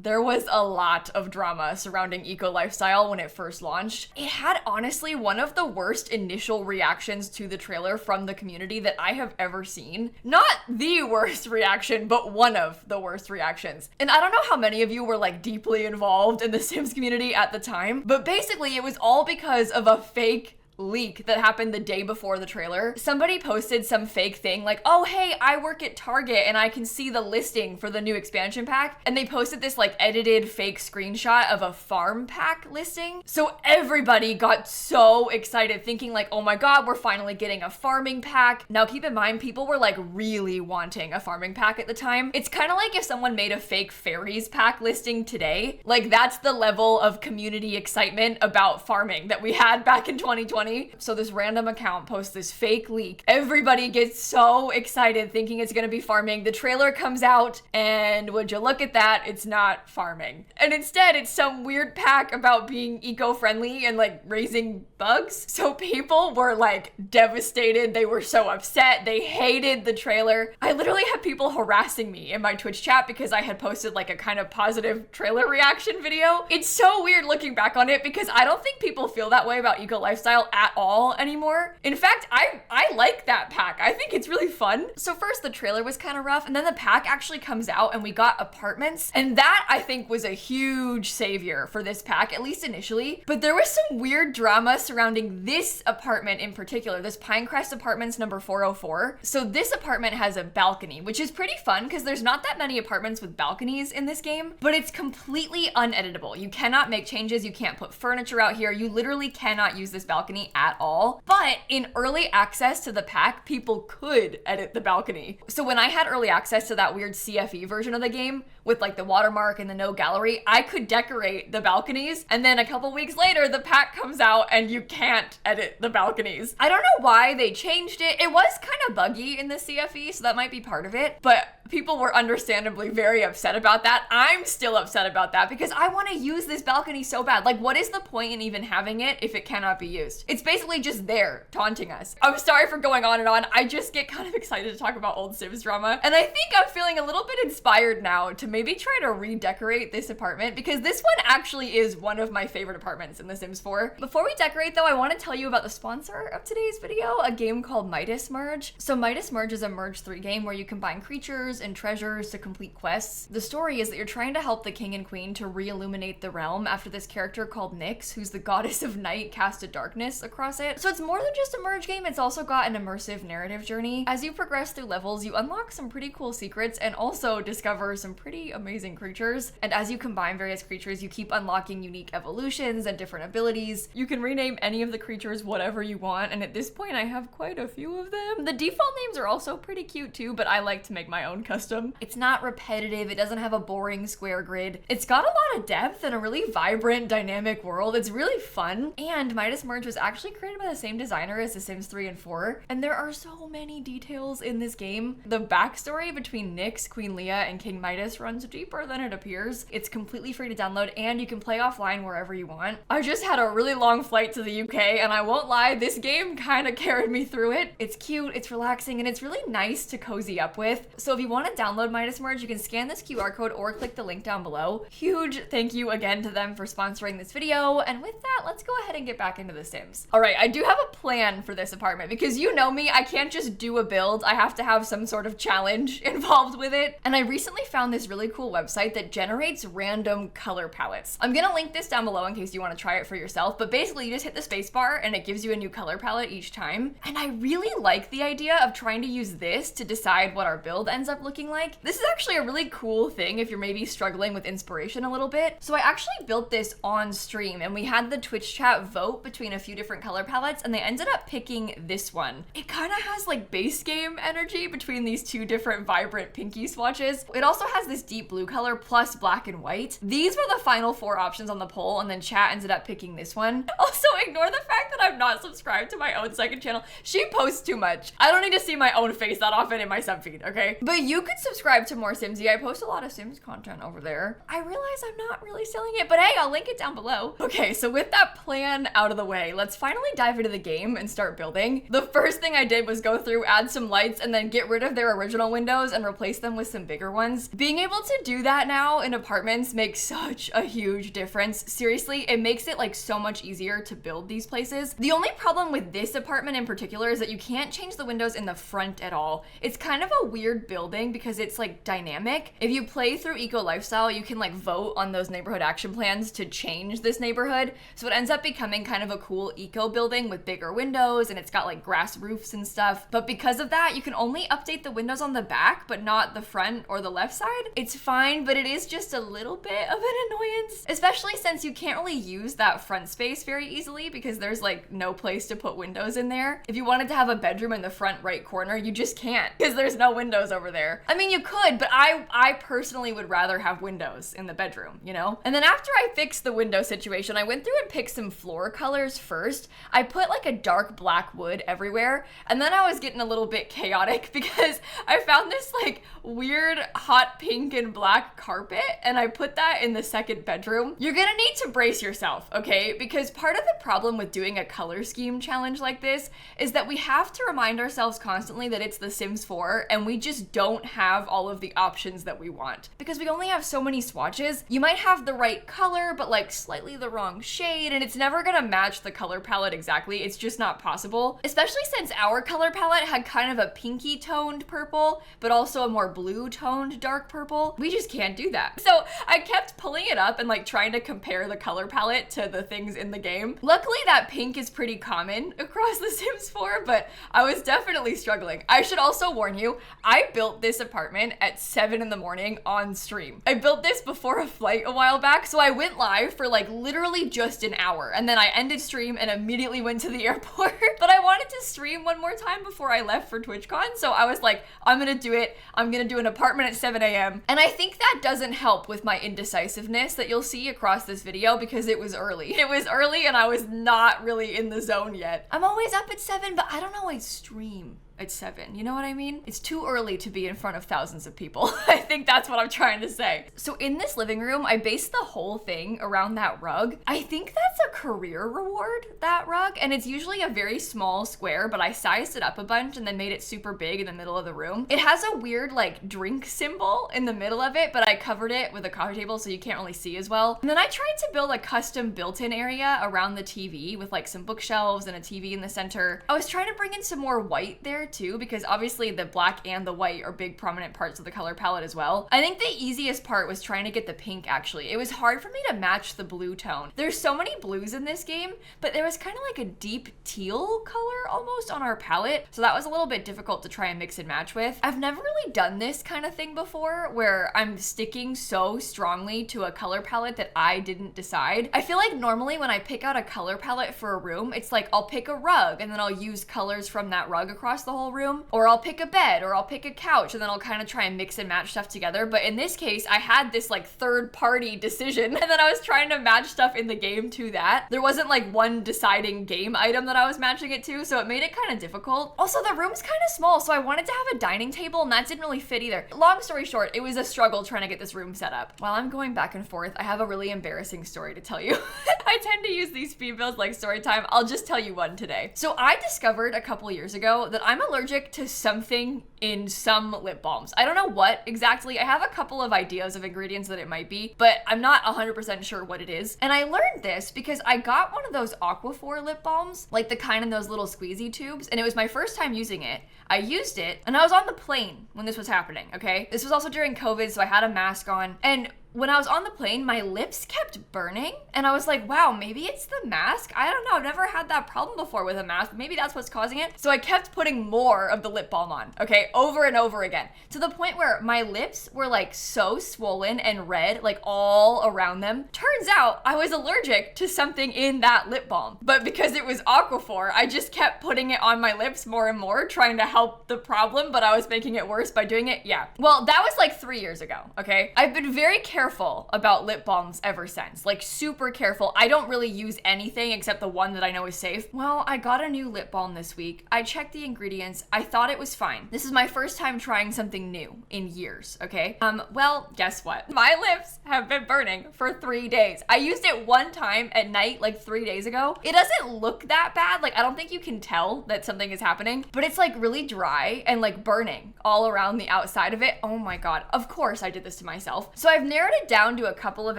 There was a lot of drama surrounding eco lifestyle when it first launched. It had honestly one of the worst initial reactions to the trailer from the community that I have ever seen. Not the worst reaction, but one of the worst reactions. And I don't know how many of you were like deeply involved in the Sims community at the time, but basically it was all because of a fake leak that happened the day before the trailer. Somebody posted some fake thing like, oh hey, I work at Target and I can see the listing for the new expansion pack, and they posted this like edited fake screenshot of a farm pack listing. So everybody got so excited thinking like, oh my god, we're finally getting a farming pack. Now keep in mind, people were like really wanting a farming pack at the time. It's kind of like if someone made a fake fairies pack listing today. Like that's the level of community excitement about farming that we had back in 2020. So this random account posts this fake leak. Everybody gets so excited thinking it's gonna be farming. The trailer comes out and would you look at that, it's not farming. And instead it's some weird pack about being eco-friendly and like raising bugs. So people were like devastated. They were so upset. They hated the trailer. I literally had people harassing me in my Twitch chat because I had posted like a kind of positive trailer reaction video. It's so weird looking back on it because I don't think people feel that way about eco lifestyle at all anymore. In fact, I like that pack. I think it's really fun. So first the trailer was kind of rough, and then the pack actually comes out and we got apartments, and that I think was a huge savior for this pack, at least initially. But there was some weird drama surrounding this apartment in particular, this Pinecrest Apartments number 404. So this apartment has a balcony, which is pretty fun because there's not that many apartments with balconies in this game, but it's completely uneditable. You cannot make changes. You can't put furniture out here. You literally cannot use this balcony at all. But in early access to the pack, people could edit the balcony. So when I had early access to that weird CFE version of the game with like the watermark and the no gallery, I could decorate the balconies. And then a couple weeks later, the pack comes out and you can't edit the balconies. I don't know why they changed it. It was kind of buggy in the CFE, so that might be part of it. But people were understandably very upset about that. I'm still upset about that because I want to use this balcony so bad. Like, what is the point in even having it if it cannot be used? It's basically just there taunting us. I'm sorry for going on and on. I just get kind of excited to talk about old Sims drama. And I think I'm feeling a little bit inspired now to maybe try to redecorate this apartment because this one actually is one of my favorite apartments in The Sims 4. Before we decorate though, I want to tell you about the sponsor of today's video, a game called Midas Merge. So Midas Merge is a Merge 3 game where you combine creatures and treasures to complete quests. The story is that you're trying to help the king and queen to re-illuminate the realm after this character called Nyx, who's the goddess of night, cast a darkness across it. So it's more than just a merge game, it's also got an immersive narrative journey. As you progress through levels, you unlock some pretty cool secrets and also discover some pretty amazing creatures. And as you combine various creatures, you keep unlocking unique evolutions and different abilities. You can rename any of the creatures whatever you want, and at this point I have quite a few of them. The default names are also pretty cute too, but I like to make my own custom. It's not repetitive, it doesn't have a boring square grid. It's got a lot of depth and a really vibrant, dynamic world. It's really fun, and Midas Merge was actually created by the same designer as The Sims 3 and 4, and there are so many details in this game. The backstory between Nyx, Queen Leah, and King Midas runs deeper than it appears. It's completely free to download, and you can play offline wherever you want. I just had a really long flight to the UK, and I won't lie, this game kind of carried me through it. It's cute, it's relaxing, and it's really nice to cozy up with. So if you want to download Midas Merge, you can scan this QR code or click the link down below. Huge thank you again to them for sponsoring this video, and with that, let's go ahead and get back into The Sims. All right, I do have a plan for this apartment because you know me, I can't just do a build. I have to have some sort of challenge involved with it. And I recently found this really cool website that generates random color palettes. I'm gonna link this down below in case you want to try it for yourself, but basically you just hit the space bar and it gives you a new color palette each time. And I really like the idea of trying to use this to decide what our build ends up looking like. This is actually a really cool thing if you're maybe struggling with inspiration a little bit. So I actually built this on stream and we had the Twitch chat vote between a few different color palettes and they ended up picking this one. It kind of has like base game energy between these two different vibrant pinky swatches. It also has this deep blue color plus black and white. These were the final 4 options on the poll and then chat ended up picking this one. Also, ignore the fact that I'm not subscribed to my own second channel. She posts too much. I don't need to see my own face that often in my sub feed, okay? But you could subscribe to more Simsie. I post a lot of Sims content over there. I realize I'm not really selling it, but hey, I'll link it down below. Okay, so with that plan out of the way, let's let's finally dive into the game and start building. The first thing I did was go through, add some lights, and then get rid of their original windows and replace them with some bigger ones. Being able to do that now in apartments makes such a huge difference. Seriously, it makes it like so much easier to build these places. The only problem with this apartment in particular is that you can't change the windows in the front at all. It's kind of a weird building because it's like dynamic. If you play through Eco Lifestyle, you can like vote on those neighborhood action plans to change this neighborhood. So it ends up becoming kind of a cool eco building with bigger windows, and it's got like grass roofs and stuff. But because of that, you can only update the windows on the back, but not the front or the left side. It's fine, but it is just a little bit of an annoyance, especially since you can't really use that front space very easily because there's like no place to put windows in there. If you wanted to have a bedroom in the front right corner, you just can't because there's no windows over there. I mean, you could, but I personally would rather have windows in the bedroom, you know? And then after I fixed the window situation, I went through and picked some floor colors first. I put like a dark black wood everywhere, and then I was getting a little bit chaotic because I found this like weird hot pink and black carpet, and I put that in the second bedroom. You're gonna need to brace yourself, okay? Because part of the problem with doing a color scheme challenge like this is that we have to remind ourselves constantly that it's The Sims 4 and we just don't have all of the options that we want. Because we only have so many swatches, you might have the right color, but like slightly the wrong shade, and it's never gonna match the color palette exactly. It's just not possible. Especially since our color palette had kind of a pinky toned purple, but also a more blue toned dark purple. We just can't do that. So I kept pulling it up and like trying to compare the color palette to the things in the game. Luckily that pink is pretty common across The Sims 4, but I was definitely struggling. I should also warn you, I built this apartment at 7 in the morning on stream. I built this before a flight a while back, so I went live for like literally just an hour, and then I ended stream and immediately went to the airport. But I wanted to stream one more time before I left for TwitchCon, so I was like, I'm gonna do it. I'm gonna do an apartment at 7 a.m. And I think that doesn't help with my indecisiveness that you'll see across this video because it was early. It was early and I was not really in the zone yet. I'm always up at 7, but I don't always stream at 7, you know what I mean? It's too early to be in front of thousands of people. I think that's what I'm trying to say. So in this living room, I based the whole thing around that rug. I think that's a career reward, that rug, and it's usually a very small square, but I sized it up a bunch and then made it super big in the middle of the room. It has a weird like drink symbol in the middle of it, but I covered it with a coffee table so you can't really see as well. And then I tried to build a custom built-in area around the TV with like some bookshelves and a TV in the center. I was trying to bring in some more white there too, because obviously the black and the white are big prominent parts of the color palette as well. I think the easiest part was trying to get the pink actually. It was hard for me to match the blue tone. There's so many blues in this game, but there was kind of like a deep teal color almost on our palette. So that was a little bit difficult to try and mix and match with. I've never really done this kind of thing before where I'm sticking so strongly to a color palette that I didn't decide. I feel like normally when I pick out a color palette for a room, it's like I'll pick a rug and then I'll use colors from that rug across the whole room, or I'll pick a bed, or I'll pick a couch, and then I'll kind of try and mix and match stuff together. But in this case, I had this like third party decision, and then I was trying to match stuff in the game to that. There wasn't like one deciding game item that I was matching it to, so it made it kind of difficult. Also, the room's kind of small, so I wanted to have a dining table, and that didn't really fit either. Long story short, it was a struggle trying to get this room set up. While I'm going back and forth, I have a really embarrassing story to tell you. I tend to use these speed builds like Storytime. I'll just tell you one today. So I discovered a couple years ago that I'm allergic to something in some lip balms. I don't know what exactly. I have a couple of ideas of ingredients that it might be, but I'm not 100% sure what it is. And I learned this because I got one of those Aquaphor lip balms, like the kind in those little squeezy tubes, and it was my first time using it. I used it, and I was on the plane when this was happening, okay? This was also during COVID, so I had a mask on, and when I was on the plane, my lips kept burning, and I was like, wow, maybe it's the mask? I don't know, I've never had that problem before with a mask. Maybe that's what's causing it. So I kept putting more of the lip balm on, okay, over and over again, to the point where my lips were like so swollen and red, like all around them. Turns out I was allergic to something in that lip balm, but because it was Aquaphor, I just kept putting it on my lips more and more, trying to help the problem, but I was making it worse by doing it. Yeah, well, that was like 3 years ago, okay? I've been very careful careful about lip balms ever since. Like super careful. I don't really use anything except the one that I know is safe. Well, I got a new lip balm this week. I checked the ingredients. I thought it was fine. This is my first time trying something new in years, okay? Well, guess what? My lips have been burning for 3 days. I used it one time at night like 3 days ago. It doesn't look that bad. Like I don't think you can tell that something is happening, but it's like really dry and like burning all around the outside of it. Oh my God. Of course I did this to myself. So I've narrowed it down to a couple of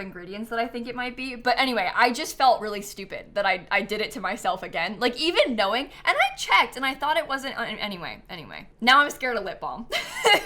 ingredients that I think it might be. But anyway, I just felt really stupid that I did it to myself again. Like even knowing, and I checked and I thought it wasn't, anyway. Now I'm scared of lip balm.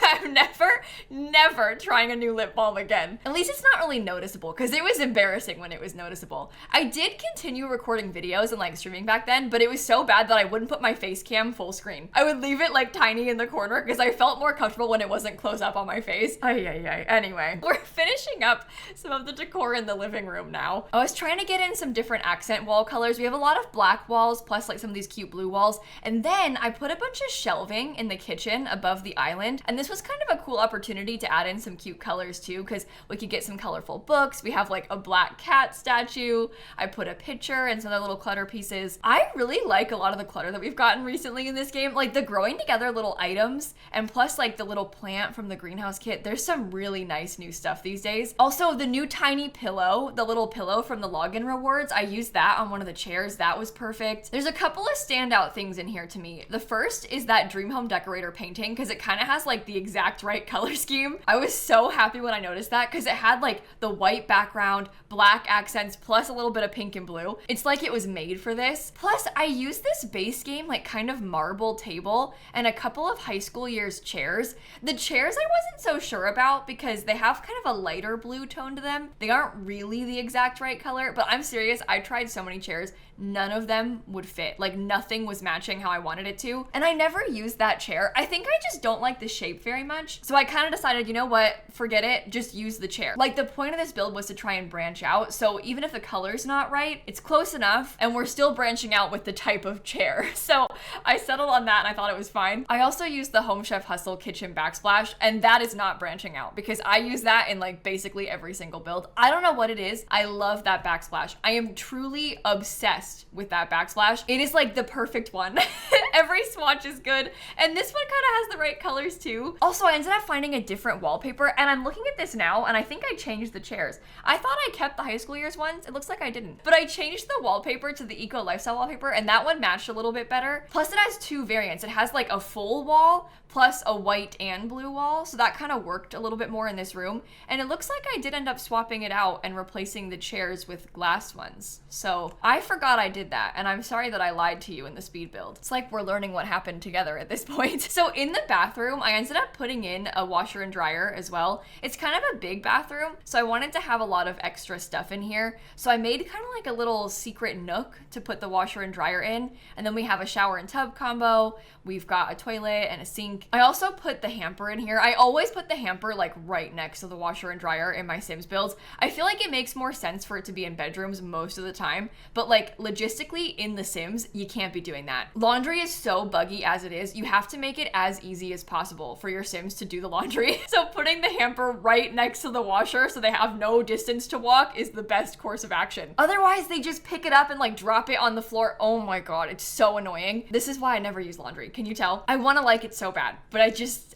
I'm never trying a new lip balm again. At least it's not really noticeable because it was embarrassing when it was noticeable. I did continue recording videos and like streaming back then, but it was so bad that I wouldn't put my face cam full screen. I would leave it like tiny in the corner because I felt more comfortable when it wasn't close up on my face. Anyway, we're finishing up some of the decor in the living room now. I was trying to get in some different accent wall colors. We have a lot of black walls plus like some of these cute blue walls. And then I put a bunch of shelving in the kitchen above the island. And this was kind of a cool opportunity to add in some cute colors too, because we could get some colorful books. We have like a black cat statue. I put a picture and some other little clutter pieces. I really like a lot of the clutter that we've gotten recently in this game. Like the growing together little items and plus like the little plant from the greenhouse kit. There's some really nice new stuff these days. Also the new tiny pillow, the little pillow from the login rewards. I used that on one of the chairs. That was perfect. There's a couple of standout things in here to me. The first is that Dream Home Decorator painting because it kind of has like the exact right color scheme. I was so happy when I noticed that because it had like the white background, black accents, plus a little bit of pink and blue. It's like it was made for this. Plus I used this base game like kind of marble table and a couple of high school years chairs. The chairs I wasn't so sure about because they have kind of a lighter blue tone to them. They aren't really the exact right color, but I'm serious. I tried so many chairs. None of them would fit. Like nothing was matching how I wanted it to. And I never used that chair. I think I just don't like the shape very much. So I kind of decided, you know what? Forget it. Just use the chair. Like the point of this build was to try and branch out. So even if the color's not right, it's close enough and we're still branching out with the type of chair. So I settled on that and I thought it was fine. I also used the Home Chef Hustle kitchen backsplash and that is not branching out because I use that in like basically every single build. I don't know what it is. I love that backsplash. I am truly obsessed with that backsplash. It is like the perfect one. Every swatch is good. And this one kind of has the right colors too. Also, I ended up finding a different wallpaper and I'm looking at this now and I think I changed the chairs. I thought I kept the high school years ones. It looks like I didn't. But I changed the wallpaper to the eco lifestyle wallpaper and that one matched a little bit better. Plus it has two variants. It has like a full wall plus a white and blue wall. So that kind of worked a little bit more in this room. And it looks like I did end up swapping it out and replacing the chairs with glass ones. So I forgot I did that. And I'm sorry that I lied to you in the speed build. It's like we're learning what happened together at this point. So in the bathroom, I ended up putting in a washer and dryer as well. It's kind of a big bathroom. So I wanted to have a lot of extra stuff in here. So I made kind of like a little secret nook to put the washer and dryer in. And then we have a shower and tub combo. We've got a toilet and a sink. I also put the hamper in here. I always put the hamper like right next to the washer and dryer in my Sims builds. I feel like it makes more sense for it to be in bedrooms most of the time, but like logistically in the Sims, you can't be doing that. Laundry is so buggy as it is. You have to make it as easy as possible for your Sims to do the laundry. So putting the hamper right next to the washer so they have no distance to walk is the best course of action. Otherwise, they just pick it up and like drop it on the floor. Oh my God, it's so annoying. This is why I never use laundry. Can you tell? I want to like it so bad, but I just,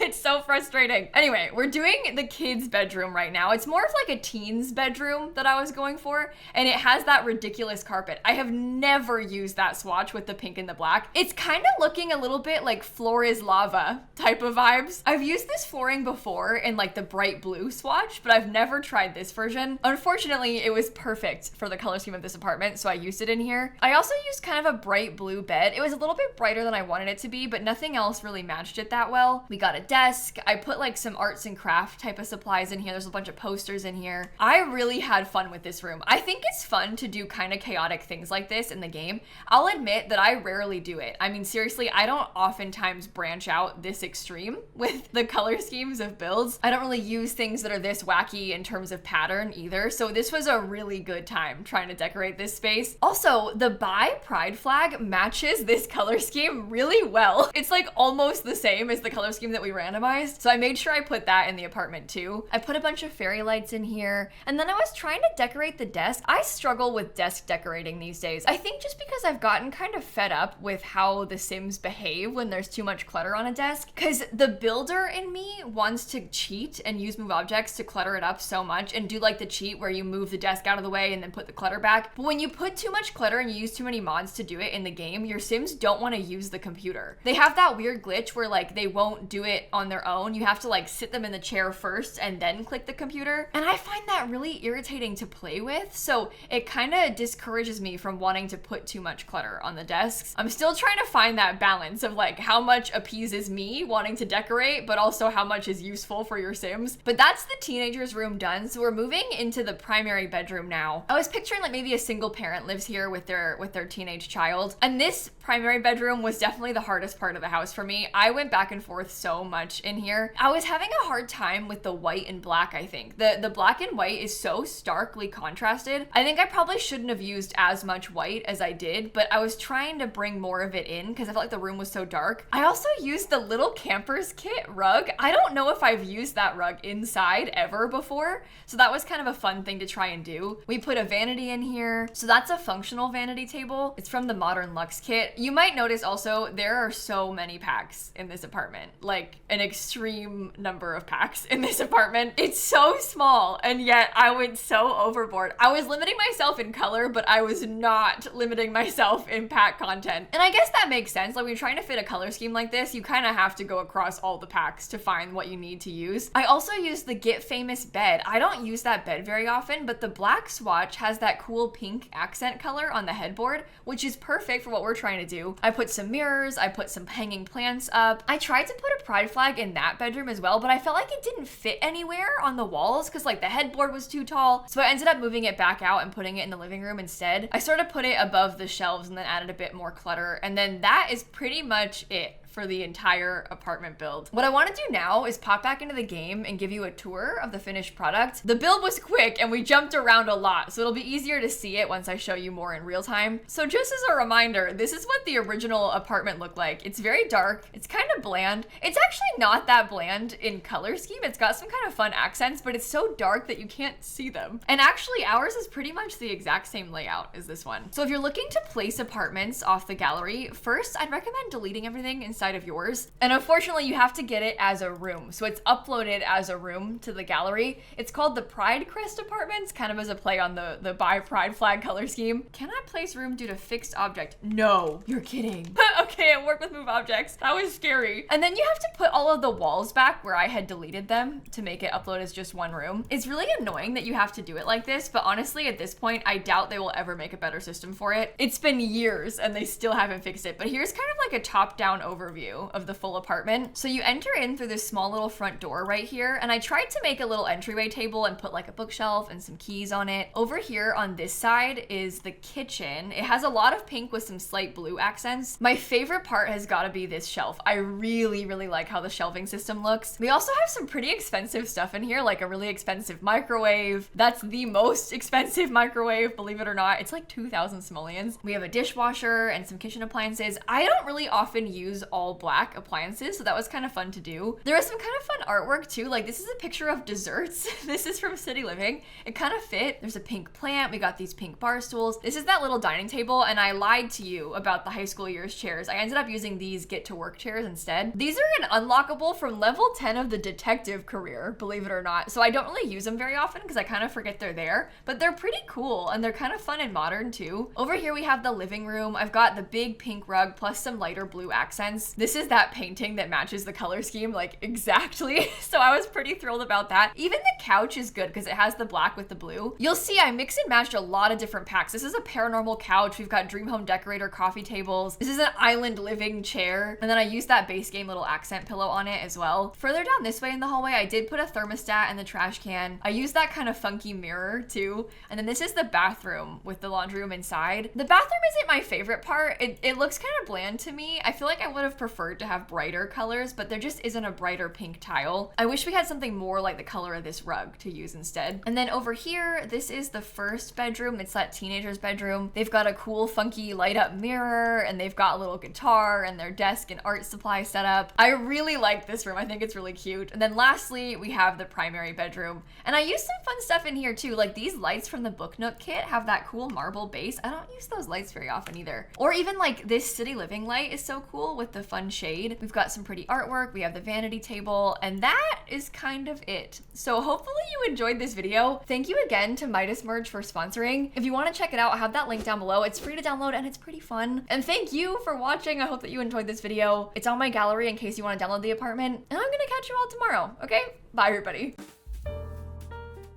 it's so frustrating. Anyway, we're doing the kids' bedroom right now. It's more of like a teen's bedroom that I was going for, and it has that ridiculous carpet. I have never used that swatch with the pink and the black. It's kind of looking a little bit like floor is lava type of vibes. I've used this flooring before in like the bright blue swatch, but I've never tried this version. Unfortunately, it was perfect for the color scheme of this apartment, so I used it in here. I also used kind of a bright blue bed. It was a little bit brighter than I wanted it to be, but nothing else really matched it that well. We got a desk. I put like some arts and craft type of supplies in here. There's a bunch of posters in here. I really had fun with this room. I think it's fun to do kind of chaotic things like this in the game. I'll admit that I rarely do it. I mean, seriously, I don't oftentimes branch out this extreme with the color schemes of builds. I don't really use things that are this wacky in terms of pattern either. So this was a really good time trying to decorate this space. Also, the Buy Pride flag matches this color scheme really well. It's like almost the same as the color scheme that we randomized. So I made sure I put that in the apartment too. too. I put a bunch of fairy lights in here, and then I was trying to decorate the desk. I struggle with desk decorating these days. I think just because I've gotten kind of fed up with how the Sims behave when there's too much clutter on a desk, because the builder in me wants to cheat and use move objects to clutter it up so much and do like the cheat where you move the desk out of the way and then put the clutter back. But when you put too much clutter and you use too many mods to do it in the game, your Sims don't want to use the computer. They have that weird glitch where like they won't do it on their own. You have to like sit them in the chair first and then click the computer. And I find that really irritating to play with. So it kind of discourages me from wanting to put too much clutter on the desks. I'm still trying to find that balance of like how much appeases me wanting to decorate, but also how much is useful for your Sims. But that's the teenager's room done. So we're moving into the primary bedroom now. I was picturing like maybe a single parent lives here with their teenage child. And this primary bedroom was definitely the hardest part of the house for me. I went back and forth so much in here. I was having a hard time with the white and black, I think. The black and white is so starkly contrasted. I think I probably shouldn't have used as much white as I did, but I was trying to bring more of it in because I felt like the room was so dark. I also used the little camper's kit rug. I don't know if I've used that rug inside ever before, so that was kind of a fun thing to try and do. We put a vanity in here. So that's a functional vanity table. It's from the Modern Luxe kit. You might notice also there are so many packs in this apartment, like an extreme number of packs in this apartment. It's so small, and yet I went so overboard. I was limiting myself in color, but I was not limiting myself in pack content. And I guess that makes sense. Like when you're trying to fit a color scheme like this, you kind of have to go across all the packs to find what you need to use. I also used the Get Famous bed. I don't use that bed very often, but the black swatch has that cool pink accent color on the headboard, which is perfect for what we're trying to do. I put some mirrors, I put some hanging plants up. I tried to put a pride flag in that bedroom as well, but I felt like it didn't fit anywhere on the walls because like the headboard was too tall. So I ended up moving it back out and putting it in the living room instead. I sort of put it above the shelves and then added a bit more clutter. And then that is pretty much it for the entire apartment build. What I want to do now is pop back into the game and give you a tour of the finished product. The build was quick and we jumped around a lot, so it'll be easier to see it once I show you more in real time. So just as a reminder, this is what the original apartment looked like. It's very dark, it's kind of bland. It's actually not that bland in color scheme. It's got some kind of fun accents, but it's so dark that you can't see them. And actually ours is pretty much the exact same layout as this one. So if you're looking to place apartments off the gallery, first I'd recommend deleting everything inside of yours. And unfortunately, you have to get it as a room. So it's uploaded as a room to the gallery. It's called the Pride Crest Apartments, kind of as a play on the Buy Pride flag color scheme. Cannot place room due to fixed object. No, you're kidding. Okay, it worked with move objects. That was scary. And then you have to put all of the walls back where I had deleted them to make it upload as just one room. It's really annoying that you have to do it like this, but honestly, at this point, I doubt they will ever make a better system for it. It's been years and they still haven't fixed it, but here's kind of like a top-down overview of the full apartment. So you enter in through this small little front door right here, and I tried to make a little entryway table and put like a bookshelf and some keys on it. Over here on this side is the kitchen. It has a lot of pink with some slight blue accents. My favorite part has got to be this shelf. I really like how the shelving system looks. We also have some pretty expensive stuff in here, like a really expensive microwave. That's the most expensive microwave, believe it or not. It's like 2,000 simoleons. We have a dishwasher and some kitchen appliances. I don't really often use all black appliances, so that was kind of fun to do. There was some kind of fun artwork too. Like this is a picture of desserts. This is from City Living. It kind of fit. There's a pink plant. We got these pink bar stools. This is that little dining table, and I lied to you about the high school years chairs. I ended up using these get to work chairs instead. These are an unlockable from level 10 of the detective career, believe it or not. So I don't really use them very often because I kind of forget they're there, but they're pretty cool and they're kind of fun and modern too. Over here we have the living room. I've got the big pink rug plus some lighter blue accents. This is that painting that matches the color scheme like exactly. So I was pretty thrilled about that. Even the couch is good because it has the black with the blue. You'll see I mix and matched a lot of different packs. This is a paranormal couch. We've got Dream Home Decorator coffee tables. This is an island living chair. And then I used that base game little accent pillow on it as well. Further down this way in the hallway, I did put a thermostat in the trash can. I used that kind of funky mirror too. And then this is the bathroom with the laundry room inside. The bathroom isn't my favorite part. It looks kind of bland to me. I feel like I would have preferred to have brighter colors, but there just isn't a brighter pink tile. I wish we had something more like the color of this rug to use instead. And then over here, this is the first bedroom. It's that teenager's bedroom. They've got a cool, funky light up mirror, and they've got a little guitar and their desk and art supply set up. I really like this room. I think it's really cute. And then lastly, we have the primary bedroom. And I used some fun stuff in here too. Like these lights from the Book Nook kit have that cool marble base. I don't use those lights very often either. Or even like this city living light is so cool with the fun shade. We've got some pretty artwork. We have the vanity table, and that is kind of it. So hopefully you enjoyed this video. Thank you again to Midas Merge for sponsoring. If you want to check it out, I have that link down below. It's free to download and it's pretty fun. And thank you for watching. I hope that you enjoyed this video. It's on my gallery in case you want to download the apartment. And I'm gonna catch you all tomorrow, okay? Bye everybody.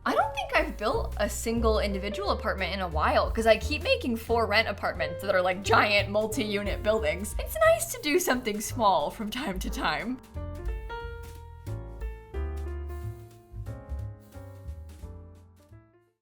I don't think I've built a single individual apartment in a while because I keep making for rent apartments that are like giant multi-unit buildings. It's nice to do something small from time to time.